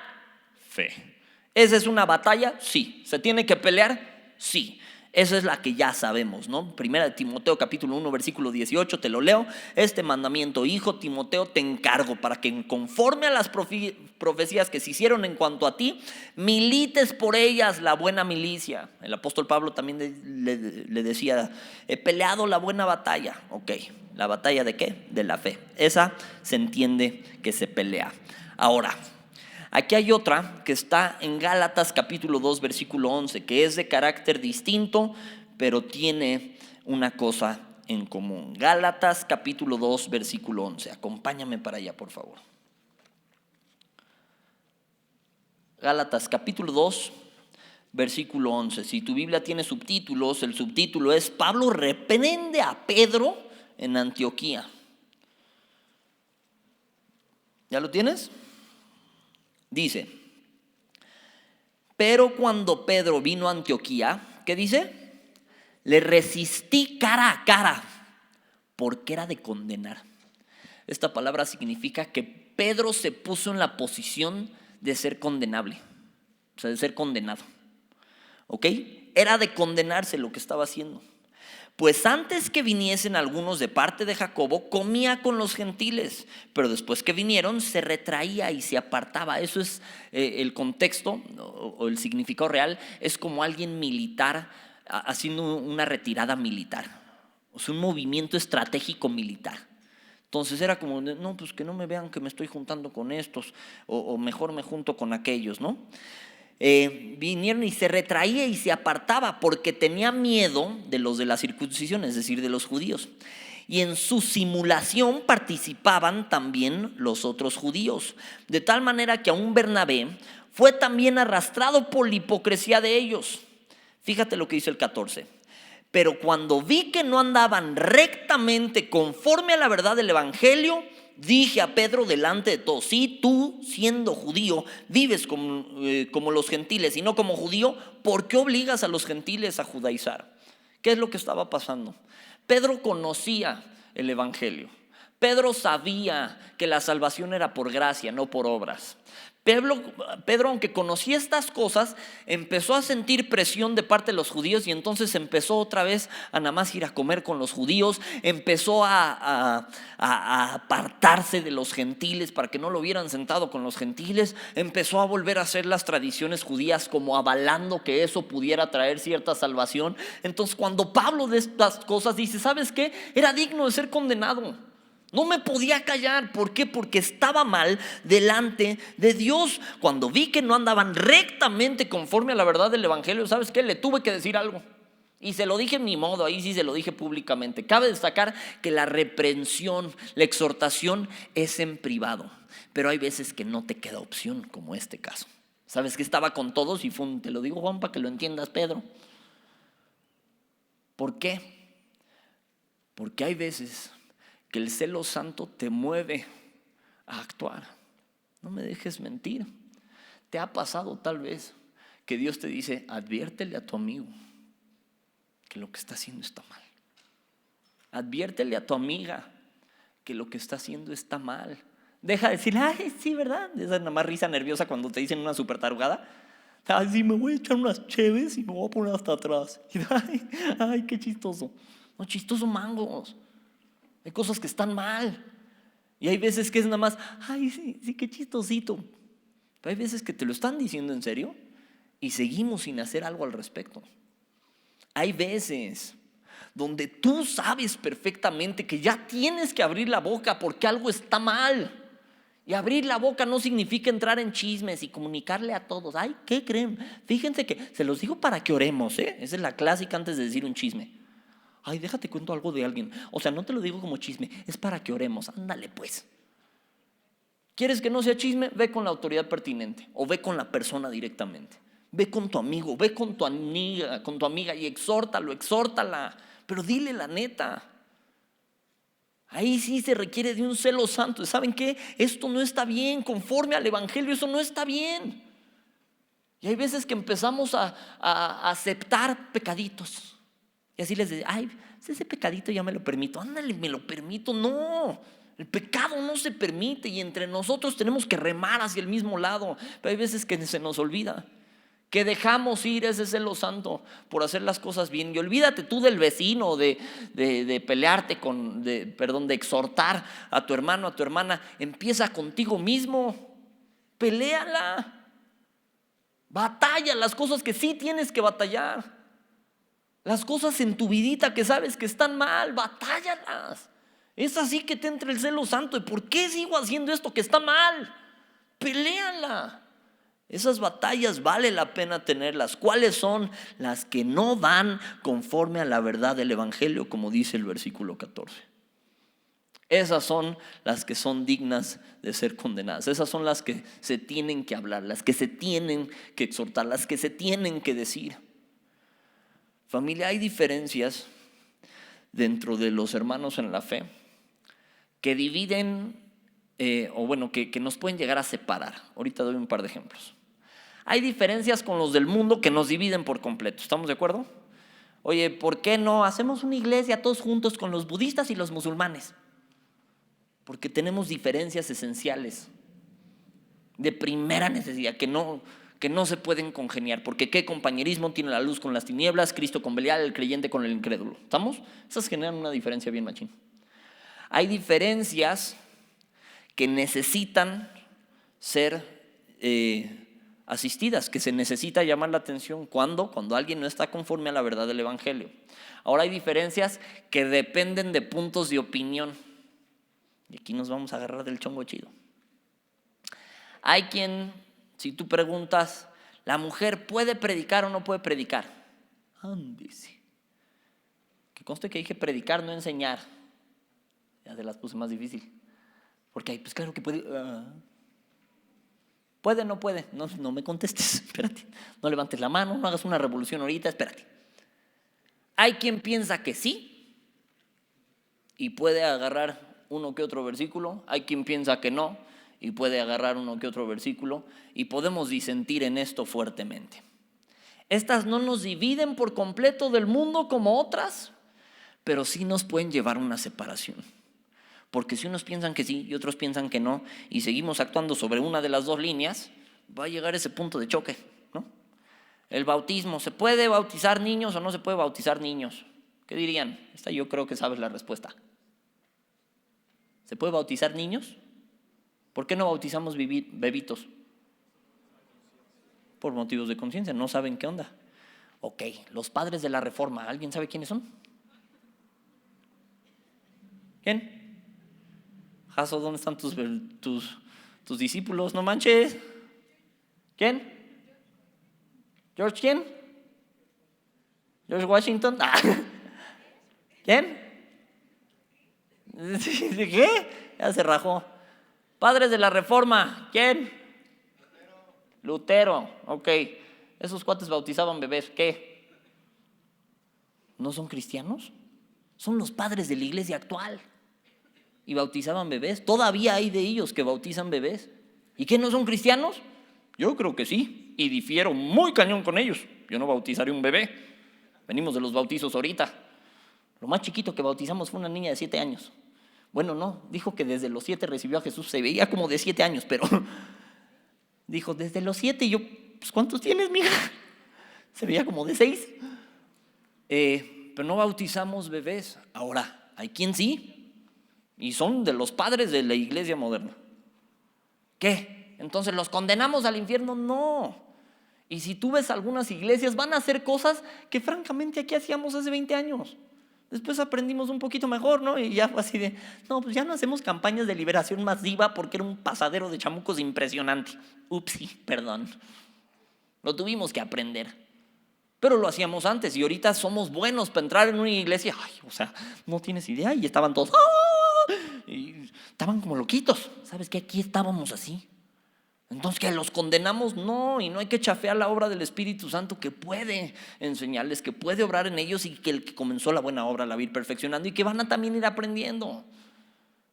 fe. ¿Esa es una batalla? Sí. ¿Se tiene que pelear? Sí. Esa es la que ya sabemos, ¿no? Primera de Timoteo capítulo 1 versículo 18, te lo leo. Este mandamiento, hijo Timoteo, te encargo para que conforme a las profecías que se hicieron en cuanto a ti, milites por ellas la buena milicia. El apóstol Pablo también le decía, he peleado la buena batalla. Ok, ¿la batalla de qué? De la fe. Esa se entiende que se pelea. Ahora, aquí hay otra que está en Gálatas capítulo 2 versículo 11, que es de carácter distinto, pero tiene una cosa en común. Gálatas capítulo 2 versículo 11. Acompáñame para allá, por favor. Gálatas capítulo 2 versículo 11. Si tu Biblia tiene subtítulos, el subtítulo es Pablo reprende a Pedro en Antioquía. ¿Ya lo tienes? Dice, pero cuando Pedro vino a Antioquía, ¿qué dice? Le resistí cara a cara, porque era de condenar. Esta palabra significa que Pedro se puso en la posición de ser condenable, o sea, de ser condenado. ¿Ok? Era de condenarse lo que estaba haciendo. Pues antes que viniesen algunos de parte de Jacobo, comía con los gentiles, pero después que vinieron se retraía y se apartaba. Eso es el contexto o el significado real, es como alguien militar haciendo una retirada militar, o sea, un movimiento estratégico militar. Entonces era como, no, pues que no me vean que me estoy juntando con estos, o mejor me junto con aquellos, ¿no? Vinieron y se retraía y se apartaba porque tenía miedo de los de la circuncisión, es decir, de los judíos. Y en su simulación participaban también los otros judíos, de tal manera que aún Bernabé fue también arrastrado por la hipocresía de ellos. Fíjate lo que dice el 14. Pero cuando vi que no andaban rectamente conforme a la verdad del evangelio, dije a Pedro delante de todos, si tú siendo judío vives como los gentiles y no como judío, ¿por qué obligas a los gentiles a judaizar? ¿Qué es lo que estaba pasando? Pedro conocía el evangelio. Pedro sabía que la salvación era por gracia, no por obras. Pedro, aunque conocía estas cosas, empezó a sentir presión de parte de los judíos y entonces empezó otra vez a nada más ir a comer con los judíos, empezó a apartarse de los gentiles para que no lo hubieran sentado con los gentiles, empezó a volver a hacer las tradiciones judías como avalando que eso pudiera traer cierta salvación. Entonces cuando Pablo de estas cosas dice, ¿sabes qué? Era digno de ser condenado. No me podía callar. ¿Por qué? Porque estaba mal delante de Dios. Cuando vi que no andaban rectamente conforme a la verdad del evangelio, ¿sabes qué? Le tuve que decir algo. Y se lo dije en mi modo, ahí sí se lo dije públicamente. Cabe destacar que la reprensión, la exhortación es en privado. Pero hay veces que no te queda opción, como este caso. ¿Sabes que estaba con todos? Y te lo digo, Juan, para que lo entiendas, Pedro. ¿Por qué? Porque hay veces que el celo santo te mueve a actuar. No me dejes mentir. ¿Te ha pasado tal vez que Dios te dice, adviértele a tu amigo que lo que está haciendo está mal? Adviértele a tu amiga que lo que está haciendo está mal. Deja de decir, ay, sí, ¿verdad? Esa es nada más risa nerviosa cuando te dicen una súper tarugada. Ay, sí, me voy a echar unas cheves y me voy a poner hasta atrás. Ay, qué chistoso. No, chistoso mangos. Hay cosas que están mal. Y hay veces que es nada más, ay, sí, sí, qué chistosito. Pero hay veces que te lo están diciendo en serio y seguimos sin hacer algo al respecto. Hay veces donde tú sabes perfectamente que ya tienes que abrir la boca porque algo está mal. Y abrir la boca no significa entrar en chismes y comunicarle a todos. Ay, ¿qué creen? Fíjense que se los digo para que oremos, ¿eh? Esa es la clásica antes de decir un chisme. Ay, déjate cuento algo de alguien. O sea, no te lo digo como chisme, es para que oremos. Ándale pues. ¿Quieres que no sea chisme? Ve con la autoridad pertinente o ve con la persona directamente. Ve con tu amigo, ve con tu amiga y exhórtala, pero dile la neta. Ahí sí se requiere de un celo santo. ¿Saben qué? Esto no está bien, conforme al evangelio, eso no está bien. Y hay veces que empezamos a aceptar pecaditos. Y así les digo, ay, ese pecadito ya me lo permito. Ándale, me lo permito. No, el pecado no se permite y entre nosotros tenemos que remar hacia el mismo lado. Pero hay veces que se nos olvida, que dejamos ir ese celo santo por hacer las cosas bien. Y olvídate tú del vecino, de pelearte de exhortar a tu hermano, a tu hermana. Empieza contigo mismo, peléala, batalla las cosas que sí tienes que batallar. Las cosas en tu vidita que sabes que están mal, batállalas. Es así que te entra el celo santo. ¿Y por qué sigo haciendo esto que está mal? Peléala. Esas batallas vale la pena tenerlas. ¿Cuáles son? Las que no van conforme a la verdad del evangelio, como dice el versículo 14. Esas son las que son dignas de ser condenadas. Esas son las que se tienen que hablar, las que se tienen que exhortar, las que se tienen que decir. Familia, hay diferencias dentro de los hermanos en la fe que dividen, que nos pueden llegar a separar. Ahorita doy un par de ejemplos. Hay diferencias con los del mundo que nos dividen por completo. ¿Estamos de acuerdo? Oye, ¿por qué no hacemos una iglesia todos juntos con los budistas y los musulmanes? Porque tenemos diferencias esenciales de primera necesidad que no se pueden congeniar, porque ¿qué compañerismo tiene la luz con las tinieblas? Cristo con Belial, el creyente con el incrédulo. ¿Estamos? Esas generan una diferencia bien machín. Hay diferencias que necesitan ser asistidas, que se necesita llamar la atención. ¿Cuándo? Cuando alguien no está conforme a la verdad del evangelio. Ahora hay diferencias que dependen de puntos de opinión. Y aquí nos vamos a agarrar del chongo chido. Hay quien, si tú preguntas, ¿la mujer puede predicar o no puede predicar? Ándese. Que conste que dije predicar, no enseñar. Ya se las puse más difícil. Porque pues claro que puede. ¿Puede o no puede? No me contestes, espérate. No levantes la mano, no hagas una revolución ahorita, espérate. Hay quien piensa que sí y puede agarrar uno que otro versículo. Hay quien piensa que no y puede agarrar uno que otro versículo, y podemos disentir en esto fuertemente. Estas no nos dividen por completo del mundo como otras, pero sí nos pueden llevar a una separación. Porque si unos piensan que sí y otros piensan que no, y seguimos actuando sobre una de las dos líneas, va a llegar ese punto de choque, ¿no? El bautismo, ¿se puede bautizar niños o no se puede bautizar niños? ¿Qué dirían? Esta yo creo que sabes la respuesta. ¿Se puede bautizar niños? ¿Por qué no bautizamos bebitos? Por motivos de conciencia, no saben qué onda. Ok, los padres de la Reforma, ¿alguien sabe quiénes son? ¿Quién? Jaso, ¿dónde están tus discípulos? No manches. ¿Quién? ¿George quién? ¿George Washington? ¿Quién? ¿Qué? Ya se rajó. Padres de la Reforma, ¿quién? Lutero, ok. Esos cuates bautizaban bebés, ¿qué? ¿No son cristianos? Son los padres de la iglesia actual. Y bautizaban bebés. Todavía hay de ellos que bautizan bebés. ¿Y qué, no son cristianos? Yo creo que sí. Y difiero muy cañón con ellos. Yo no bautizaré un bebé. Venimos de los bautizos ahorita. Lo más chiquito que bautizamos fue una niña de 7 años. Bueno, no, dijo que desde los 7 recibió a Jesús. Se veía como de 7 años, pero dijo desde los 7. Y yo, pues ¿cuántos tienes, mija? Se veía como de 6. Pero no bautizamos bebés. Ahora, hay quien sí. y son de los padres de la iglesia moderna. ¿Qué? ¿Entonces los condenamos al infierno? No. Y si tú ves algunas iglesias, van a hacer cosas que francamente aquí hacíamos hace 20 años. Después aprendimos un poquito mejor, ¿no? Y ya fue así de, no, pues ya no hacemos campañas de liberación masiva porque era un pasadero de chamucos impresionante. Upsi, perdón. Lo tuvimos que aprender. Pero lo hacíamos antes y ahorita somos buenos para entrar en una iglesia. Ay, o sea, no tienes idea. Y estaban todos, ¡ah! Y estaban como loquitos. ¿Sabes qué? Aquí estábamos así. Entonces, ¿que los condenamos? No, y no hay que chafear la obra del Espíritu Santo que puede enseñarles, que puede obrar en ellos y que el que comenzó la buena obra la va a ir perfeccionando y que van a también ir aprendiendo.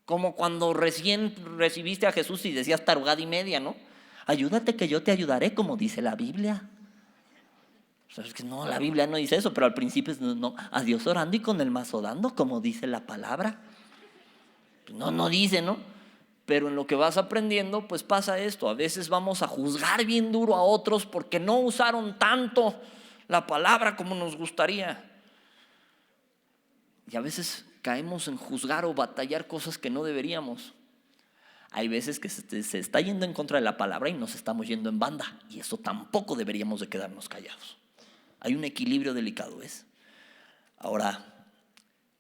Como cuando recién recibiste a Jesús y decías tarugada y media, ¿no? Ayúdate que yo te ayudaré, como dice la Biblia. ¿Sabes que no? La Biblia no dice eso, pero al principio es no, a Dios orando y con el mazo dando, como dice la palabra. No dice, ¿no? Pero en lo que vas aprendiendo, pues pasa esto. A veces vamos a juzgar bien duro a otros porque no usaron tanto la palabra como nos gustaría. Y a veces caemos en juzgar o batallar cosas que no deberíamos. Hay veces que se está yendo en contra de la palabra y nos estamos yendo en banda. Y eso tampoco deberíamos de quedarnos callados. Hay un equilibrio delicado, ¿ves? Ahora,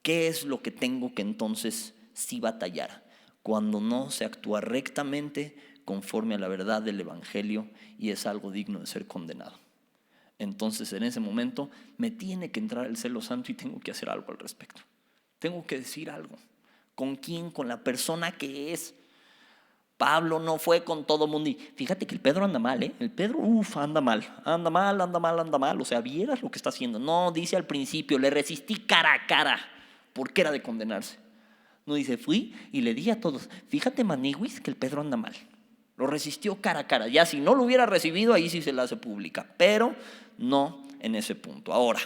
¿qué es lo que tengo que entonces sí batallar? Cuando no se actúa rectamente conforme a la verdad del Evangelio y es algo digno de ser condenado. Entonces en ese momento me tiene que entrar el celo santo y tengo que hacer algo al respecto. Tengo que decir algo. ¿Con quién? Con la persona que es. Pablo no fue con todo mundo. Y fíjate que el Pedro anda mal, ¿eh? El Pedro, anda mal. O sea, vieras lo que está haciendo. No, dice al principio, le resistí cara a cara porque era de condenarse. No dice, fui y le dije a todos, fíjate Maniguis que el Pedro anda mal. Lo resistió cara a cara. Ya si no lo hubiera recibido, ahí sí se la hace pública. Pero no en ese punto. Ahora,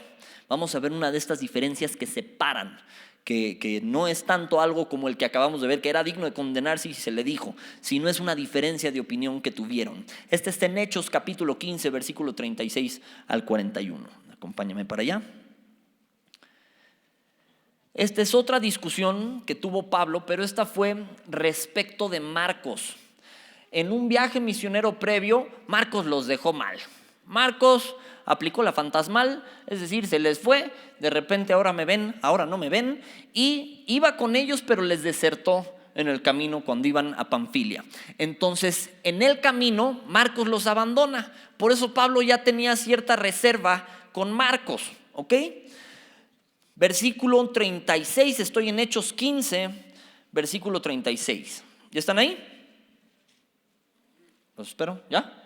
vamos a ver una de estas diferencias que separan. Que no es tanto algo como el que acabamos de ver, que era digno de condenarse y se le dijo, sino es una diferencia de opinión que tuvieron. Este está en Hechos capítulo 15, versículo 36 al 41. Acompáñame para allá. Esta es otra discusión que tuvo Pablo, pero esta fue respecto de Marcos. En un viaje misionero previo, Marcos los dejó mal. Marcos aplicó la fantasmal, es decir, se les fue, de repente ahora me ven, ahora no me ven, y iba con ellos, pero les desertó en el camino cuando iban a Panfilia. Entonces, en el camino, Marcos los abandona. Por eso Pablo ya tenía cierta reserva con Marcos, ¿ok? Versículo 36, estoy en Hechos 15, versículo 36. ¿Ya están ahí? Los espero, ¿ya?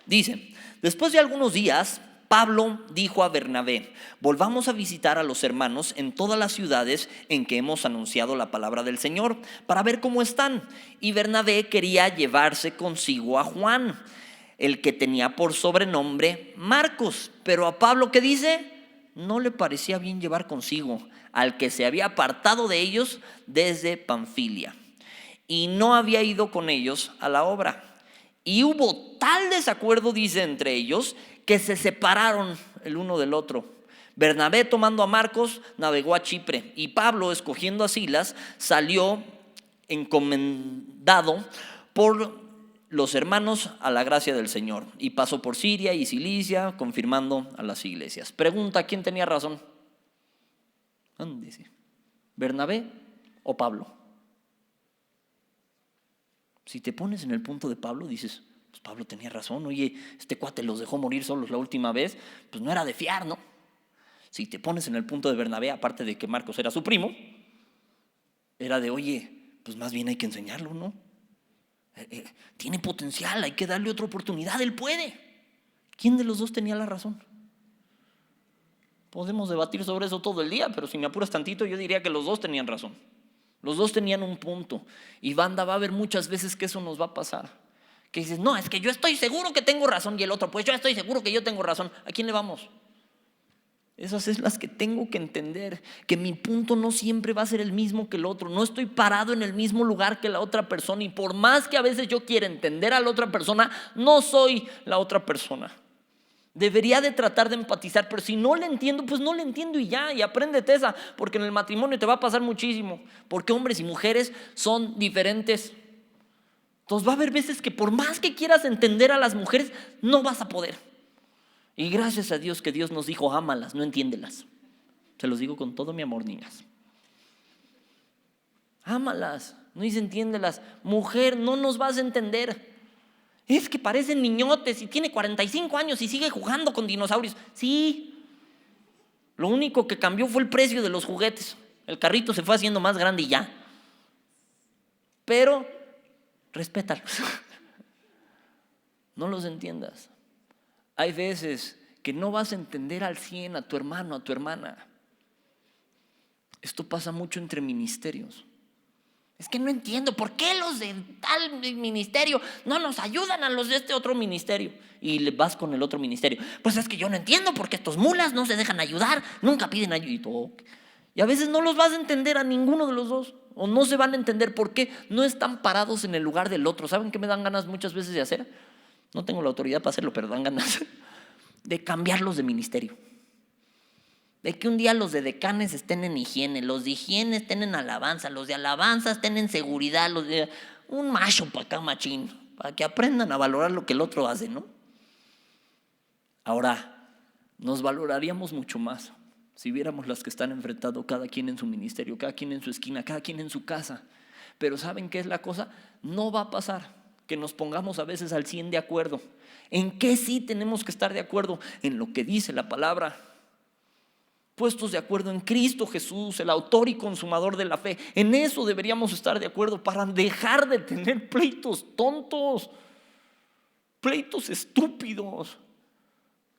Dice, después de algunos días, Pablo dijo a Bernabé, volvamos a visitar a los hermanos en todas las ciudades en que hemos anunciado la palabra del Señor, para ver cómo están. Y Bernabé quería llevarse consigo a Juan, el que tenía por sobrenombre Marcos. Pero a Pablo, ¿qué dice? No le parecía bien llevar consigo al que se había apartado de ellos desde Panfilia y no había ido con ellos a la obra. Y hubo tal desacuerdo, dice, entre ellos, que se separaron el uno del otro. Bernabé, tomando a Marcos, navegó a Chipre, y Pablo, escogiendo a Silas, salió encomendado por los hermanos a la gracia del Señor, y pasó por Siria y Cilicia, confirmando a las iglesias. Pregunta, ¿quién tenía razón? Dice, ¿Bernabé o Pablo? Si te pones en el punto de Pablo, dices, pues Pablo tenía razón. Oye, este cuate los dejó morir solos la última vez, pues no era de fiar, ¿no? Si te pones en el punto de Bernabé, aparte de que Marcos era su primo, era de, oye, pues más bien hay que enseñarlo, ¿no? Tiene potencial, hay que darle otra oportunidad, él puede. ¿Quién de los dos tenía la razón? Podemos debatir sobre eso todo el día, pero si me apuras tantito, yo diría que los dos tenían razón. Los dos tenían un punto. Y banda, va a haber muchas veces que eso nos va a pasar. Que dices, no, es que yo estoy seguro que tengo razón. Y el otro, pues yo estoy seguro que yo tengo razón. ¿A quién le vamos? Esas es las que tengo que entender. Que mi punto no siempre va a ser el mismo que el otro. No estoy parado en el mismo lugar que la otra persona. Y por más que a veces yo quiera entender a la otra persona, no soy la otra persona. Debería de tratar de empatizar, pero si no le entiendo, pues no le entiendo y ya, y apréndete esa, porque en el matrimonio te va a pasar muchísimo, porque hombres y mujeres son diferentes. Entonces va a haber veces que por más que quieras entender a las mujeres, no vas a poder. Y gracias a Dios que Dios nos dijo, ámalas, no entiéndelas. Se los digo con todo mi amor, niñas. Ámalas, no dice entiéndelas. Mujer, no nos vas a entender. Es que parecen niñotes y tiene 45 años y sigue jugando con dinosaurios. Sí, lo único que cambió fue el precio de los juguetes. El carrito se fue haciendo más grande y ya. Pero respétalos. No los entiendas. Hay veces que no vas a entender al 100 a tu hermano, a tu hermana. Esto pasa mucho entre ministerios. Es que no entiendo por qué los de tal ministerio no nos ayudan a los de este otro ministerio. Y le vas con el otro ministerio. Pues es que yo no entiendo por qué estos mulas no se dejan ayudar, nunca piden ayuda. Y a veces no los vas a entender a ninguno de los dos. O no se van a entender por qué no están parados en el lugar del otro. ¿Saben qué me dan ganas muchas veces de hacer? No tengo la autoridad para hacerlo, pero dan ganas de cambiarlos de ministerio. De que un día los de decanes estén en higiene, los de higiene estén en alabanza, los de alabanza estén en seguridad, los de un macho para acá machín, para que aprendan a valorar lo que el otro hace, ¿no? Ahora, nos valoraríamos mucho más si viéramos las que están enfrentando cada quien en su ministerio, cada quien en su esquina, cada quien en su casa. Pero ¿saben qué es la cosa? No va a pasar que nos pongamos a veces al 100 de acuerdo. ¿En qué sí tenemos que estar de acuerdo? En lo que dice la palabra. Puestos de acuerdo en Cristo Jesús, el autor y consumador de la fe. En eso deberíamos estar de acuerdo para dejar de tener pleitos tontos, pleitos estúpidos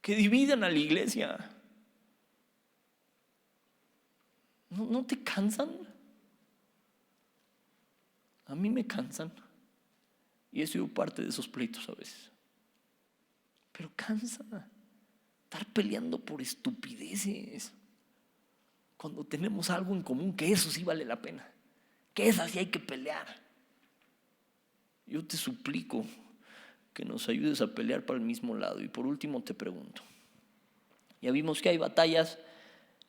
que dividen a la iglesia. ¿No te cansan? A mí me cansan y he sido parte de esos pleitos a veces. Pero cansa estar peleando por estupideces. Cuando tenemos algo en común, que eso sí vale la pena, que esa sí hay que pelear. Yo te suplico que nos ayudes a pelear para el mismo lado. Y por último te pregunto, ya vimos que hay batallas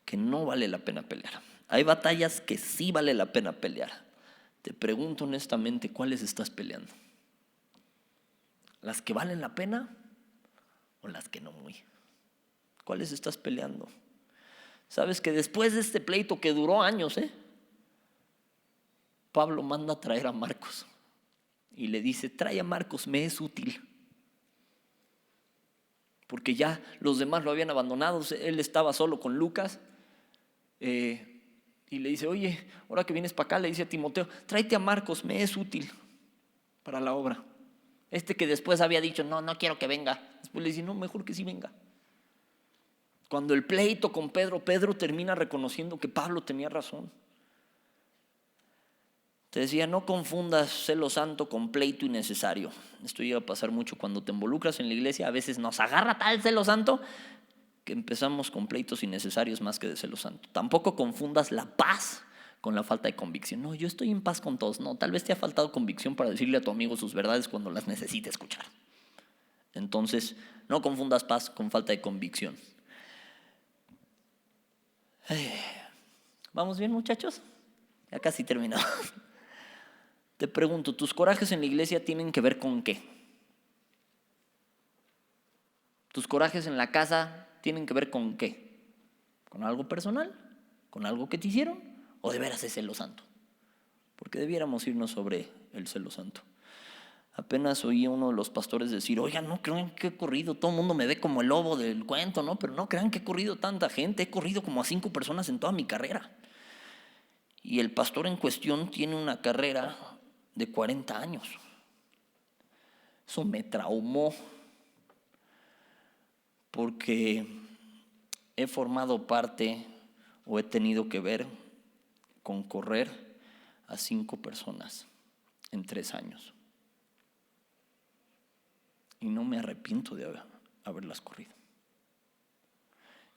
que no vale la pena pelear, hay batallas que sí vale la pena pelear. Te pregunto honestamente, ¿cuáles estás peleando? ¿Las que valen la pena o las que no muy? ¿Cuáles estás peleando? Sabes que después de este pleito que duró años, Pablo manda a traer a Marcos y le dice, trae a Marcos, me es útil. Porque ya los demás lo habían abandonado, él estaba solo con Lucas. Y le dice, oye, ahora que vienes para acá, le dice a Timoteo, tráete a Marcos, me es útil para la obra. Que después había dicho, no quiero que venga. Después le dice, no, mejor que sí venga. Cuando el pleito con Pedro termina reconociendo que Pablo tenía razón. Te decía, no confundas celo santo con pleito innecesario. Esto llega a pasar mucho cuando te involucras en la iglesia. A veces nos agarra tal celo santo que empezamos con pleitos innecesarios más que de celo santo. Tampoco confundas la paz con la falta de convicción. No, yo estoy en paz con todos. No, tal vez te ha faltado convicción para decirle a tu amigo sus verdades cuando las necesite escuchar. Entonces, no confundas paz con falta de convicción. ¿Vamos bien, muchachos? Ya casi terminamos. Te pregunto, ¿tus corajes en la iglesia tienen que ver con qué? ¿Tus corajes en la casa tienen que ver con qué? ¿Con algo personal? ¿Con algo que te hicieron? ¿O de veras es celo santo? Porque debiéramos irnos sobre el celo santo. Apenas oí a uno de los pastores decir, oigan, no crean que he corrido, todo el mundo me ve como el lobo del cuento, ¿no? Pero no crean que he corrido tanta gente, he corrido como a 5 personas en toda mi carrera. Y el pastor en cuestión tiene una carrera de 40 años. Eso me traumó, porque he formado parte o he tenido que ver con correr a 5 personas en 3 años. Y no me arrepiento de haberlas corrido.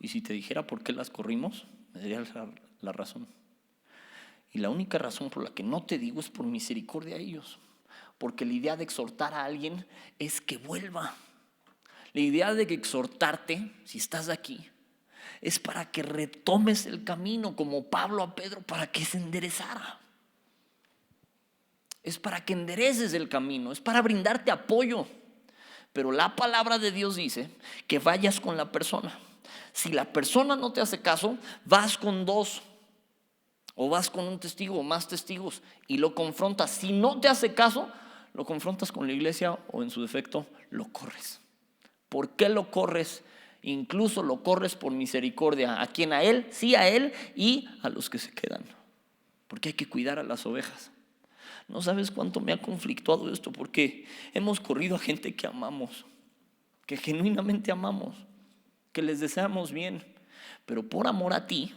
Y si te dijera por qué las corrimos, me darías la razón. Y la única razón por la que no te digo es por misericordia a ellos. Porque la idea de exhortar a alguien es que vuelva. La idea de que exhortarte, si estás aquí, es para que retomes el camino como Pablo a Pedro, para que se enderezara. Es para que endereces el camino, es para brindarte apoyo. Pero la palabra de Dios dice que vayas con la persona. Si la persona no te hace caso, vas con dos, o vas con un testigo o más testigos y lo confrontas. Si no te hace caso, lo confrontas con la iglesia o en su defecto lo corres. ¿Por qué lo corres? Incluso lo corres por misericordia. ¿A quién? A él, sí, a él y a los que se quedan. Porque hay que cuidar a las ovejas. No sabes cuánto me ha conflictuado esto, porque hemos corrido a gente que amamos, que genuinamente amamos, que les deseamos bien, pero por amor a ti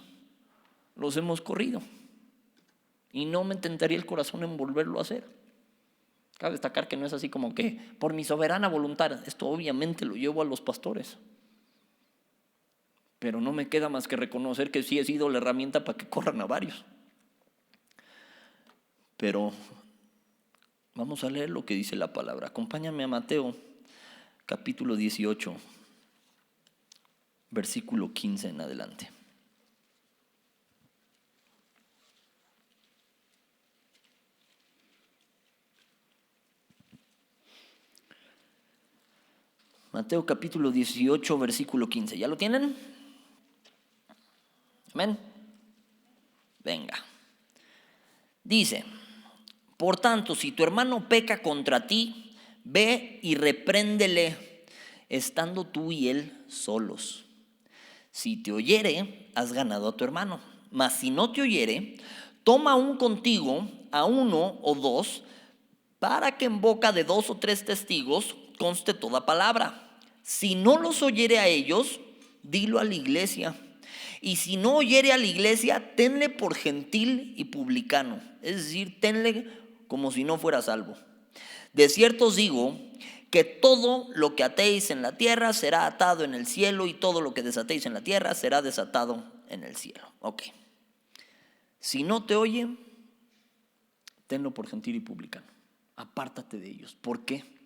los hemos corrido. Y no me tentaría el corazón en volverlo a hacer. Cabe destacar que no es así como que por mi soberana voluntad. Esto obviamente lo llevo a los pastores. Pero no me queda más que reconocer que sí he sido la herramienta para que corran a varios. Pero vamos a leer lo que dice la palabra. Acompáñame a Mateo, capítulo 18, versículo 15 en adelante. Mateo capítulo 18, versículo 15. ¿Ya lo tienen? Amén. Venga. Dice: por tanto, si tu hermano peca contra ti, ve y repréndele, estando tú y él solos. Si te oyere, has ganado a tu hermano. Mas si no te oyere, toma aún contigo a uno o dos, para que en boca de 2 o 3 testigos conste toda palabra. Si no los oyere a ellos, dilo a la iglesia. Y si no oyere a la iglesia, tenle por gentil y publicano. Es decir, tenle como si no fuera salvo. De cierto os digo que todo lo que atéis en la tierra será atado en el cielo, y todo lo que desatéis en la tierra será desatado en el cielo. Ok. Si no te oye, tenlo por gentil y publicano. Apártate de ellos. ¿Por qué?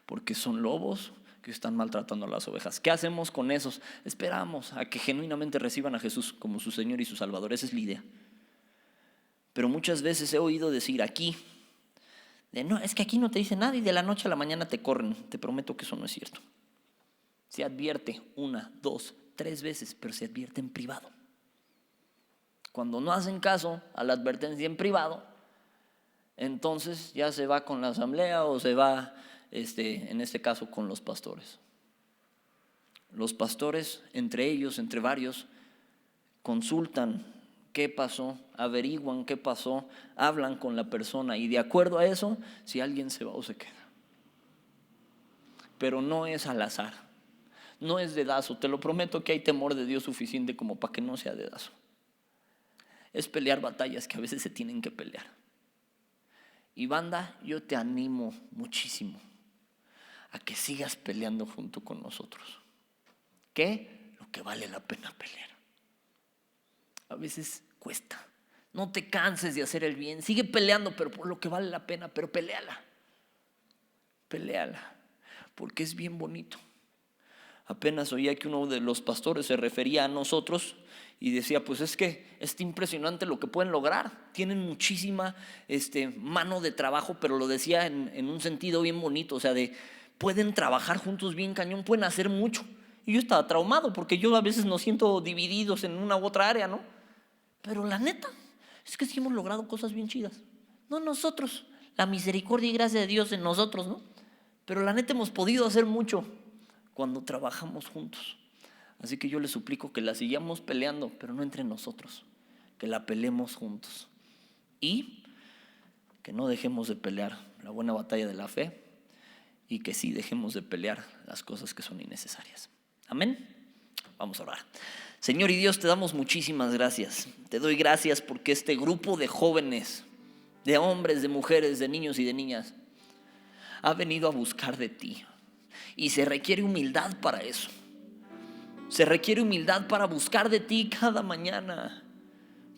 Porque son lobos que están maltratando a las ovejas. ¿Qué hacemos con esos? Esperamos a que genuinamente reciban a Jesús como su Señor y su Salvador. Esa es la idea. Pero muchas veces he oído decir aquí, no, es que aquí no te dice nada y de la noche a la mañana te corren. Te prometo que eso no es cierto. Se advierte 1, 2, 3 veces, pero se advierte en privado. Cuando no hacen caso a la advertencia en privado, entonces ya se va con la asamblea o se va, en este caso, con los pastores. Los pastores, entre ellos, entre varios, consultan qué pasó, averiguan qué pasó, hablan con la persona y de acuerdo a eso, si alguien se va o se queda. Pero no es al azar, no es dedazo. Te lo prometo que hay temor de Dios suficiente como para que no sea dedazo. Es pelear batallas que a veces se tienen que pelear. Y banda, yo te animo muchísimo a que sigas peleando junto con nosotros. ¿Qué? Lo que vale la pena pelear. A veces cuesta. No te canses de hacer el bien. Sigue peleando, pero por lo que vale la pena. Pero peléala. Peléala. Porque es bien bonito. Apenas oía que uno de los pastores se refería a nosotros y decía, pues es que es impresionante lo que pueden lograr. Tienen muchísima mano de trabajo, pero lo decía en un sentido bien bonito. O sea, pueden trabajar juntos bien cañón, pueden hacer mucho. Y yo estaba traumado porque yo a veces nos siento divididos en una u otra área, ¿no? Pero la neta es que sí hemos logrado cosas bien chidas. No nosotros, la misericordia y gracia de Dios en nosotros, ¿no? Pero la neta hemos podido hacer mucho cuando trabajamos juntos. Así que yo les suplico que la sigamos peleando, pero no entre nosotros, que la peleemos juntos. Y que no dejemos de pelear la buena batalla de la fe y que sí dejemos de pelear las cosas que son innecesarias. Amén. Vamos a orar. Señor y Dios, te damos muchísimas gracias. Te doy gracias porque este grupo de jóvenes, de hombres, de mujeres, de niños y de niñas, ha venido a buscar de ti. Y se requiere humildad para eso. Se requiere humildad para buscar de ti cada mañana,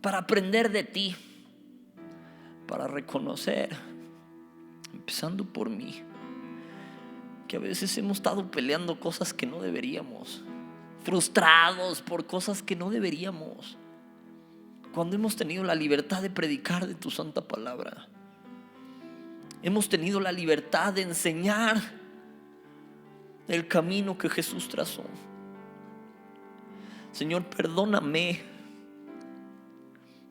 para aprender de ti, para reconocer, empezando por mí, que a veces hemos estado peleando cosas que no deberíamos, frustrados por cosas que no deberíamos, cuando hemos tenido la libertad de predicar de tu santa palabra. Hemos tenido la libertad de enseñar el camino que Jesús trazó. Señor, perdóname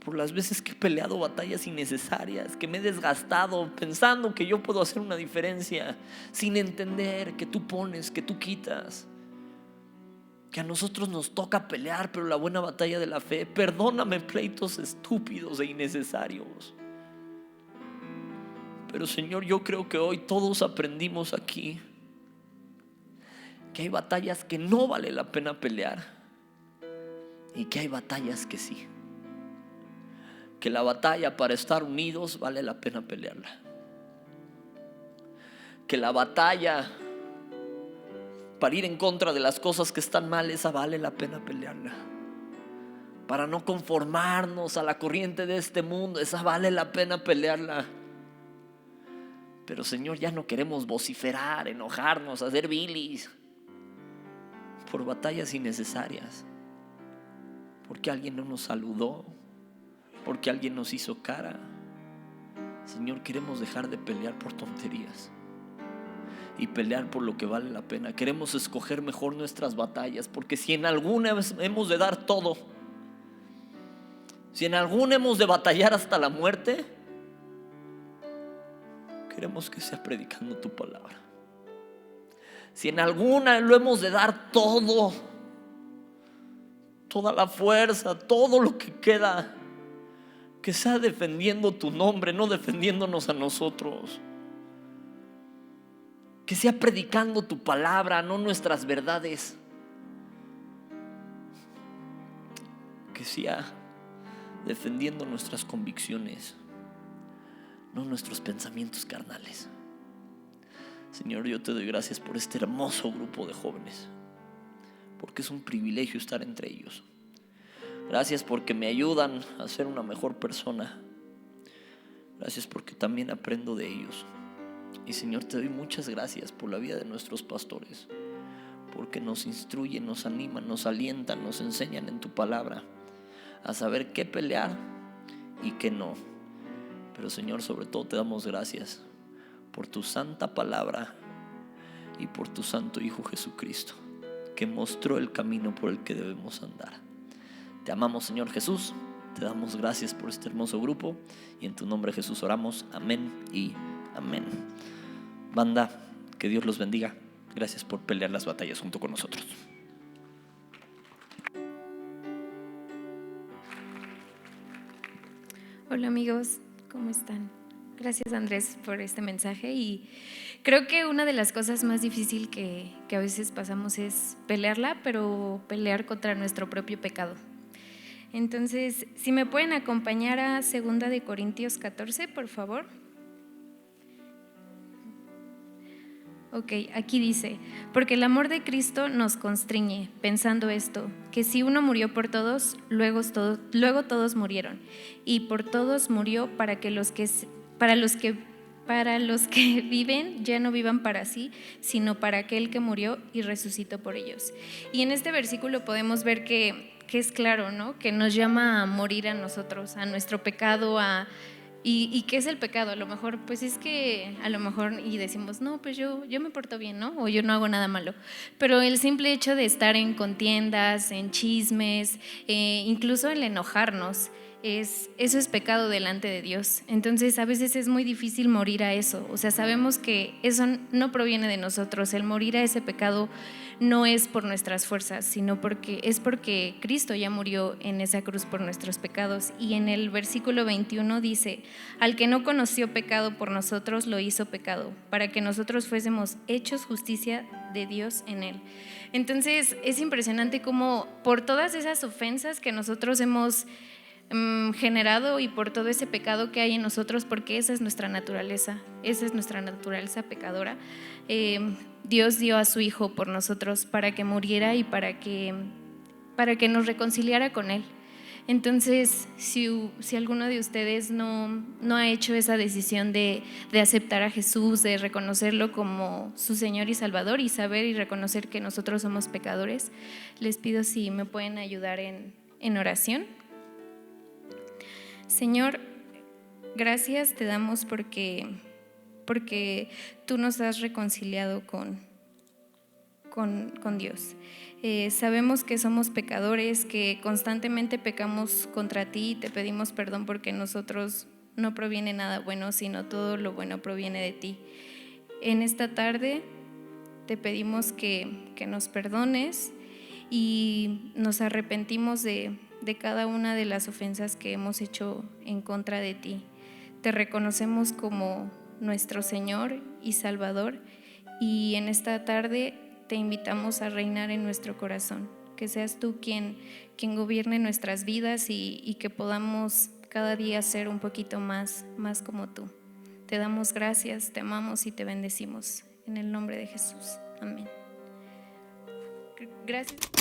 por las veces que he peleado batallas innecesarias, que me he desgastado pensando que yo puedo hacer una diferencia, sin entender que tú pones, que tú quitas, que a nosotros nos toca pelear, pero la buena batalla de la fe. Perdóname pleitos estúpidos e innecesarios. Pero Señor, yo creo que hoy todos aprendimos aquí que hay batallas que no vale la pena pelear y que hay batallas que sí. Que la batalla para estar unidos vale la pena pelearla. Que la batalla para ir en contra de las cosas que están mal, esa vale la pena pelearla. Para no conformarnos a la corriente de este mundo, esa vale la pena pelearla. Pero Señor, ya no queremos vociferar, enojarnos, hacer bilis por batallas innecesarias, porque alguien no nos saludó, porque alguien nos hizo cara. Señor, queremos dejar de pelear por tonterías y pelear por lo que vale la pena. Queremos escoger mejor nuestras batallas, porque si en alguna hemos de dar todo, si en alguna hemos de batallar hasta la muerte, queremos que sea predicando tu palabra. Si en alguna lo hemos de dar todo, toda la fuerza, todo lo que queda, que sea defendiendo tu nombre, no defendiéndonos a nosotros. Que sea predicando tu palabra, no nuestras verdades. Que sea defendiendo nuestras convicciones, no nuestros pensamientos carnales. Señor, yo te doy gracias por este hermoso grupo de jóvenes, porque es un privilegio estar entre ellos. Gracias porque me ayudan a ser una mejor persona. Gracias porque también aprendo de ellos. Y Señor, te doy muchas gracias por la vida de nuestros pastores, porque nos instruyen, nos animan, nos alientan, nos enseñan en tu palabra a saber qué pelear y qué no. Pero Señor, sobre todo te damos gracias por tu santa palabra y por tu santo Hijo Jesucristo, que mostró el camino por el que debemos andar. Te amamos, Señor Jesús. Te damos gracias por este hermoso grupo y en tu nombre, Jesús, oramos. Amén y amén. Banda, que Dios los bendiga. Gracias por pelear las batallas junto con nosotros. Hola amigos, ¿cómo están? Gracias Andrés por este mensaje, y creo que una de las cosas más difíciles que a veces pasamos es pelearla, pero pelear contra nuestro propio pecado. Entonces, si me pueden acompañar a 2 de Corintios 14, por favor. Ok, aquí dice: porque el amor de Cristo nos constriñe, pensando esto, que si uno murió por todos, luego todos murieron, y por todos murió para los que viven ya no vivan para sí, sino para aquel que murió y resucitó por ellos. Y en este versículo podemos ver que es claro, ¿no? Que nos llama a morir a nosotros, a nuestro pecado, ¿Y qué es el pecado? A lo mejor, pues es que y decimos, no, pues yo me porto bien, ¿no? O yo no hago nada malo. Pero el simple hecho de estar en contiendas, en chismes, incluso el enojarnos, eso es pecado delante de Dios. Entonces a veces es muy difícil morir a eso. O sea, sabemos que eso no proviene de nosotros. El morir a ese pecado no es por nuestras fuerzas, sino porque Cristo ya murió en esa cruz por nuestros pecados. Y en el versículo 21 dice: al que no conoció pecado por nosotros lo hizo pecado, para que nosotros fuésemos hechos justicia de Dios en él. Entonces es impresionante cómo por todas esas ofensas que nosotros hemos generado y por todo ese pecado que hay en nosotros, porque esa es nuestra naturaleza pecadora, Dios dio a su Hijo por nosotros para que muriera y para que nos reconciliara con Él. Entonces, si alguno de ustedes no ha hecho esa decisión de aceptar a Jesús, de reconocerlo como su Señor y Salvador y saber y reconocer que nosotros somos pecadores, les pido si me pueden ayudar en oración. Señor, gracias te damos porque tú nos has reconciliado con Dios. Sabemos que somos pecadores, que constantemente pecamos contra ti y te pedimos perdón porque nosotros no proviene nada bueno, sino todo lo bueno proviene de ti. En esta tarde te pedimos que nos perdones y nos arrepentimos de cada una de las ofensas que hemos hecho en contra de ti. Te reconocemos como nuestro Señor y Salvador y en esta tarde te invitamos a reinar en nuestro corazón, que seas tú quien gobierne nuestras vidas y que podamos cada día ser un poquito más como tú. Te damos gracias, te amamos y te bendecimos en el nombre de Jesús. Amén. Gracias.